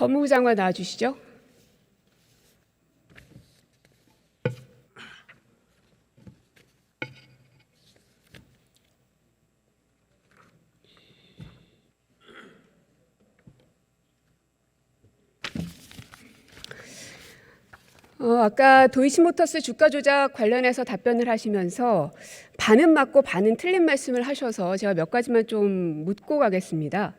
법무부 장관 나와주시죠. 아까 도이치모터스 주가 조작 관련해서 답변을 하시면서 반은 맞고 반은 틀린 말씀을 하셔서 제가 몇 가지만 좀 묻고 가겠습니다.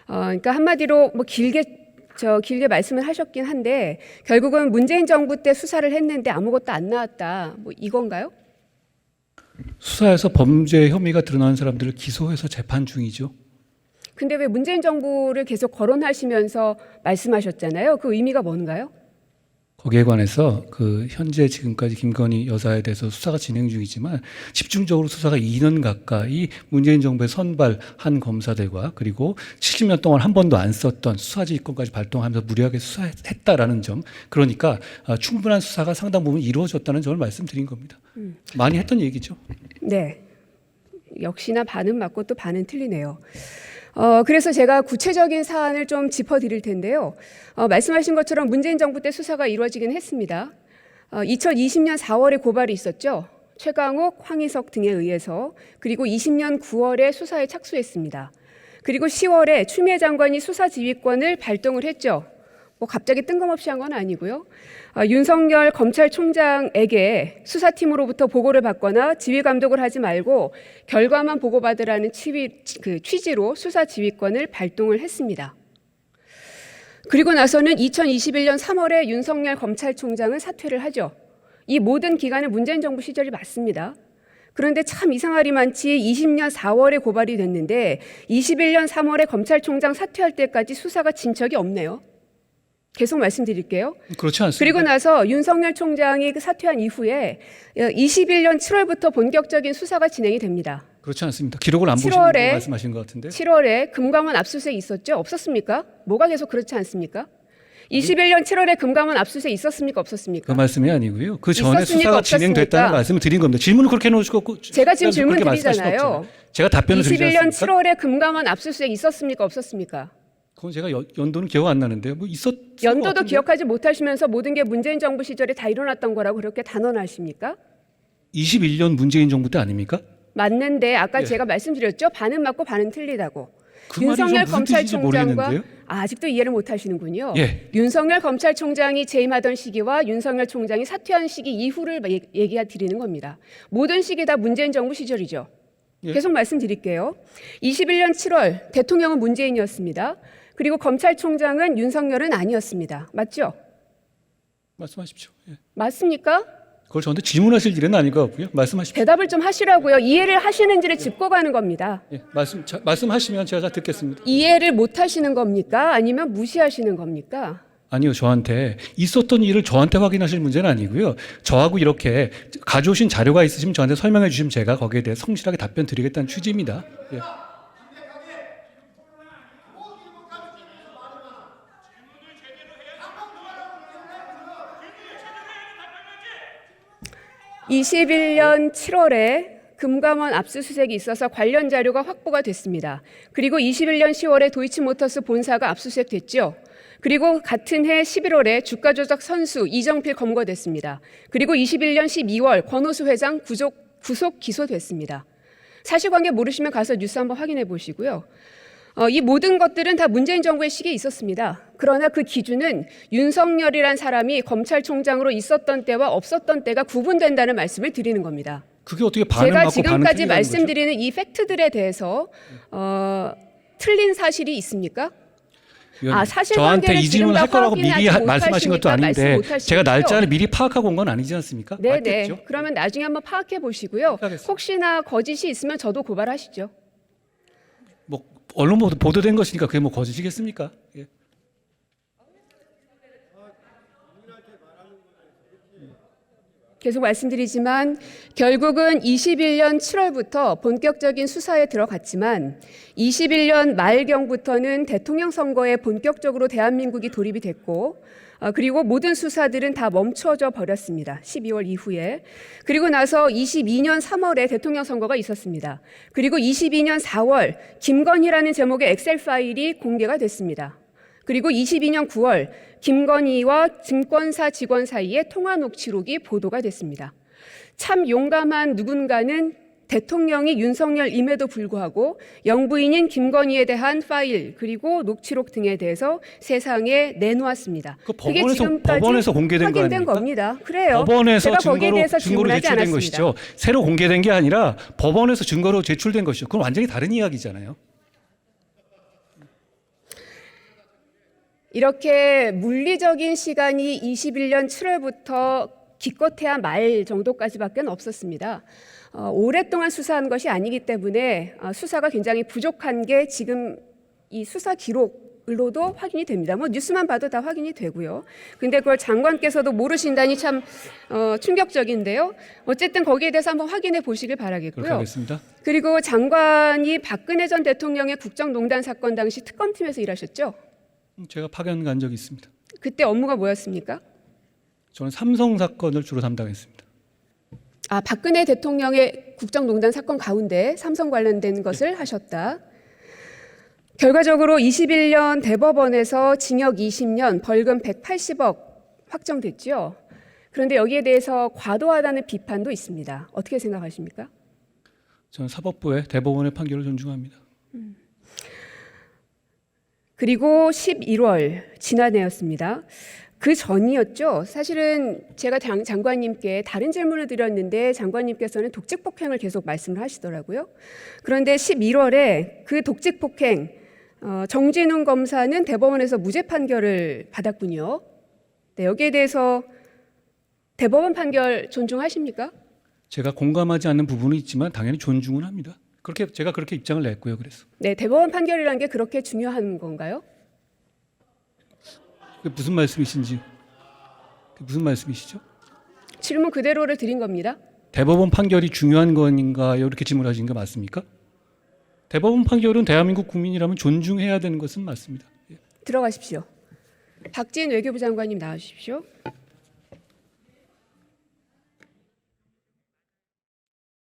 그러니까 한마디로 뭐 길게 말씀을 하셨긴 한데 결국은 문재인 정부 때 수사를 했는데 아무것도 안 나왔다. 뭐 이건가요? 수사에서 범죄 혐의가 드러난 사람들을 기소해서 재판 중이죠. 근데 왜 문재인 정부를 계속 거론하시면서 말씀하셨잖아요. 그 의미가 뭔가요? 거기에 관해서 현재 지금까지 김건희 여사에 대해서 수사가 진행 중이지만 집중적으로 수사가 2년 가까이 문재인 정부의 선발한 검사들과 그리고 70년 동안 한 번도 안 썼던 수사지휘권까지 발동하면서 무리하게 수사했다라는 점, 그러니까 충분한 수사가 상당 부분 이루어졌다는 점을 말씀드린 겁니다. 많이 했던 얘기죠. 네, 역시나 반은 맞고 또 반은 틀리네요. 그래서 제가 구체적인 사안을 좀 짚어드릴 텐데요. 말씀하신 것처럼 문재인 정부 때 수사가 이루어지긴 했습니다. 2020년 4월에 고발이 있었죠. 최강욱, 황희석 등에 의해서. 그리고 20년 9월에 수사에 착수했습니다. 그리고 10월에 추미애 장관이 수사 지휘권을 발동을 했죠. 뭐 갑자기 뜬금없이 한 건 아니고요. 윤석열 검찰총장에게 수사팀으로부터 보고를 받거나 지휘 감독을 하지 말고 결과만 보고받으라는 취지로 수사 지휘권을 발동을 했습니다. 그리고 나서는 2021년 3월에 윤석열 검찰총장은 사퇴를 하죠. 이 모든 기간은 문재인 정부 시절이 맞습니다. 그런데 참 이상하리만치 20년 4월에 고발이 됐는데 21년 3월에 검찰총장 사퇴할 때까지 수사가 진척이 없네요. 계속 말씀드릴게요. 그렇지 않습니다. 그리고 나서 윤석열 총장이 사퇴한 이후에 21년 7월부터 본격적인 수사가 진행이 됩니다. 그렇지 않습니다. 기록을 안 보시고 말씀하신 것 같은데. 7월에 금감원 압수수색 있었죠? 없었습니까? 뭐가 계속 그렇지 않습니까? 21년 7월에 금감원 압수수색 있었습니까? 없었습니까? 그 말씀이 아니고요. 그 전에 있었습니까? 수사가 없었습니까? 진행됐다는 말씀을 드린 겁니다. 질문을 그렇게 해놓으시고 제가 지금 질문 드리잖아요. 제가 답변을 드리지 21년 않습니까? 7월에 금감원 압수수색 있었습니까? 없었습니까? 그건 제가 연도는 기억 안 나는데요. 뭐 연도도 기억하지 못하시면서 모든 게 문재인 정부 시절에 다 일어났던 거라고 그렇게 단언하십니까? 21년 문재인 정부 때 아닙니까? 맞는데 아까 예. 제가 말씀드렸죠. 반은 맞고 반은 틀리다고. 그 말이 좀 윤석열 무슨 뜻인지 검찰총장과 모르겠는데요. 아직도 이해를 못하시는군요. 예. 윤석열 검찰총장이 재임하던 시기와 윤석열 총장이 사퇴한 시기 이후를 얘기해 드리는 겁니다. 모든 시기 다 문재인 정부 시절이죠. 예. 계속 말씀드릴게요. 21년 7월 대통령은 문재인이었습니다. 그리고 검찰총장은 윤석열은 아니었습니다. 맞죠? 말씀하십시오. 예. 맞습니까? 그걸 저한테 질문하실 일은 아닌 것 같고요. 말씀하십시오. 대답을 좀 하시라고요. 이해를 하시는지를 짚고 가는 겁니다. 예. 말씀하시면 제가 듣겠습니다. 이해를 못 하시는 겁니까? 아니면 무시하시는 겁니까? 아니요, 저한테 있었던 일을 저한테 확인하실 문제는 아니고요. 저하고 이렇게 가져오신 자료가 있으시면 저한테 설명해 주시면 제가 거기에 대해 성실하게 답변 드리겠다는 취지입니다. 예. (21년 7월에) 금감원 압수수색이 있어서 관련 자료가 확보가 됐습니다. 그리고 21년 10월에 도이치모터스 본사가 압수수색됐죠. 그리고 같은 해 11월에 주가 조작 선수 이정필 검거됐습니다. 그리고 21년 12월 권오수 회장 구속 기소됐습니다. 사실관계 모르시면 가서 뉴스 한번 확인해 보시고요. 이 모든 것들은 다 문재인 정부의 시기에 있었습니다. 그러나 그 기준은 윤석열이란 사람이 검찰총장으로 있었던 때와 없었던 때가 구분된다는 말씀을 드리는 겁니다. 그게 어떻게 반은 제가 맞고 반은 지금까지 틀리다는 말씀드리는 이 팩트들에 대해서 틀린 사실이 있습니까? 거죠? 사실관계를 저한테 이 질문 할 거라고 미리 확인하지 말씀하신 것도 못하시니까 아닌데 말씀 제가 못하시고요. 날짜를 미리 파악하고 온 건 아니지 않습니까? 네네. 맞겠죠? 그러면 나중에 한번 파악해 보시고요. 알겠습니다. 혹시나 거짓이 있으면 저도 고발하시죠. 뭐 언론 보도된 것이니까 그게 뭐 거짓이겠습니까? 예. 계속 말씀드리지만 결국은 21년 7월부터 본격적인 수사에 들어갔지만 21년 말경부터는 대통령 선거에 본격적으로 대한민국이 돌입이 됐고 그리고 모든 수사들은 다 멈춰져 버렸습니다. 12월 이후에. 그리고 나서 22년 3월에 대통령 선거가 있었습니다. 그리고 22년 4월 김건희라는 제목의 엑셀 파일이 공개가 됐습니다. 그리고 22년 9월 김건희와 증권사 직원 사이의 통화 녹취록이 보도가 됐습니다. 참 용감한 누군가는 대통령이 윤석열임에도 불구하고 영부인인 김건희에 대한 파일 그리고 녹취록 등에 대해서 세상에 내놓았습니다. 그 그게 법원에서 지금까지 공개된 거 확인된 아닙니까? 겁니다. 그래요. 법원에서 제가 거기에 대해서 증거로 질문하지 제출된 않았습니다. 것이죠. 새로 공개된 게 아니라 법원에서 증거로 제출된 것이죠. 그건 완전히 다른 이야기잖아요. 이렇게 물리적인 시간이 21년 7월부터 기껏해야 말 정도까지밖에 없었습니다. 오랫동안 수사한 것이 아니기 때문에 수사가 굉장히 부족한 게 지금 이 수사 기록으로도 확인이 됩니다. 뭐 뉴스만 봐도 다 확인이 되고요. 근데 그걸 장관께서도 모르신다니 참 충격적인데요. 어쨌든 거기에 대해서 한번 확인해 보시길 그렇게 바라겠고요. 하겠습니다. 그리고 장관이 박근혜 전 대통령의 국정농단 사건 당시 특검팀에서 일하셨죠? 제가 파견 간 적이 있습니다. 그때 업무가 뭐였습니까? 저는 삼성 사건을 주로 담당했습니다. 박근혜 대통령의 국정농단 사건 가운데 삼성 관련된 것을 하셨다. 결과적으로 21년 대법원에서 징역 20년, 벌금 180억 확정됐죠. 그런데 여기에 대해서 과도하다는 비판도 있습니다. 어떻게 생각하십니까? 저는 사법부의 대법원의 판결을 존중합니다. 그리고 11월 지난해였습니다. 그 전이었죠. 사실은 제가 장관님께 다른 질문을 드렸는데 장관님께서는 독직폭행을 계속 말씀을 하시더라고요. 그런데 11월에 그 독직폭행 정진훈 검사는 대법원에서 무죄 판결을 받았군요. 네, 여기에 대해서 대법원 판결 존중하십니까? 제가 공감하지 않는 부분은 있지만 당연히 존중은 합니다. 제가 그렇게 입장을 냈고요. 그래서 네, 대법원 판결이라는 게 그렇게 중요한 건가요? 그게 무슨 말씀이신지, 그게 무슨 말씀이시죠? 질문 그대로를 드린 겁니다. 대법원 판결이 중요한 건가요? 이렇게 질문하신 거 맞습니까? 대법원 판결은 대한민국 국민이라면 존중해야 되는 것은 맞습니다. 들어가십시오. 박지인 외교부 장관님 나와주십시오.